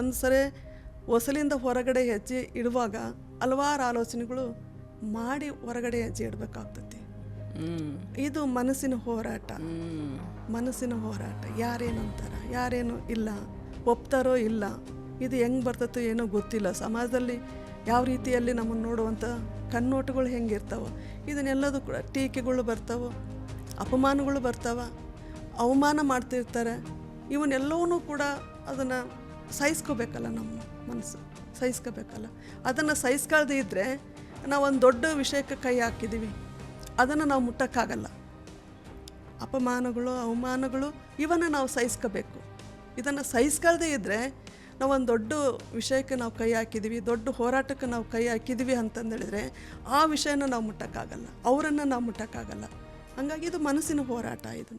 ಒಂದು ಸರಿ ಹೊಸಲಿಂದ ಹೊರಗಡೆ ಹೆಜ್ಜೆ ಇಡುವಾಗ ಹಲವಾರು ಆಲೋಚನೆಗಳು ಮಾಡಿ ಹೊರಗಡೆ ಹೆಜ್ಜೆ ಇಡಬೇಕಾಗ್ತತಿ. ಇದು ಮನಸ್ಸಿನ ಹೋರಾಟ. ಮನಸ್ಸಿನ ಹೋರಾಟ. ಯಾರೇನಂತಾರ, ಯಾರೇನು ಇಲ್ಲ, ಒಪ್ತಾರೋ ಇಲ್ಲ, ಇದು ಹೆಂಗೆ ಬರ್ತತೋ ಏನೋ ಗೊತ್ತಿಲ್ಲ. ಸಮಾಜದಲ್ಲಿ ಯಾವ ರೀತಿಯಲ್ಲಿ ನಮ್ಮನ್ನು ನೋಡುವಂಥ ಕಣ್ಣೋಟಗಳು ಹೆಂಗಿರ್ತಾವೆ, ಇದನ್ನೆಲ್ಲದೂ ಕೂಡ ಟೀಕೆಗಳು ಬರ್ತಾವೆ, ಅಪಮಾನಗಳು ಬರ್ತಾವೆ, ಅವಮಾನ ಮಾಡ್ತಿರ್ತಾರೆ. ಇವನ್ನೆಲ್ಲವೂ ಕೂಡ ಅದನ್ನು ಸಹಿಸ್ಕೋಬೇಕಲ್ಲ, ನಮ್ಮ ಮನಸ್ಸು ಸಹಿಸ್ಕೋಬೇಕಲ್ಲ. ಅದನ್ನು ಸಹಿಸ್ಕೊಳ್ದೇ ಇದ್ದರೆ ನಾವು ಒಂದು ದೊಡ್ಡ ವಿಷಯಕ್ಕೆ ಕೈ ಹಾಕಿದ್ದೀವಿ, ಅದನ್ನು ನಾವು ಮುಟ್ಟಕ್ಕಾಗಲ್ಲ. ಅಪಮಾನಗಳು, ಅವಮಾನಗಳು ಇವನ್ನು ನಾವು ಸಹಿಸ್ಕೋಬೇಕು. ಇದನ್ನು ಸಹಿಸ್ಕೊಳ್ದೇ ಇದ್ದರೆ ನಾವೊಂದು ದೊಡ್ಡ ವಿಷಯಕ್ಕೆ ನಾವು ಕೈ ಹಾಕಿದ್ದೀವಿ, ದೊಡ್ಡ ಹೋರಾಟಕ್ಕೆ ನಾವು ಕೈ ಹಾಕಿದ್ದೀವಿ ಅಂತಂದೇಳಿದರೆ ಆ ವಿಷಯನ ನಾವು ಮುಟ್ಟಕ್ಕಾಗಲ್ಲ, ಅವರನ್ನು ನಾವು ಮುಟ್ಟಕ್ಕಾಗಲ್ಲ. ಹಾಗಾಗಿ ಇದು ಮನಸ್ಸಿನ ಹೋರಾಟ. ಇದು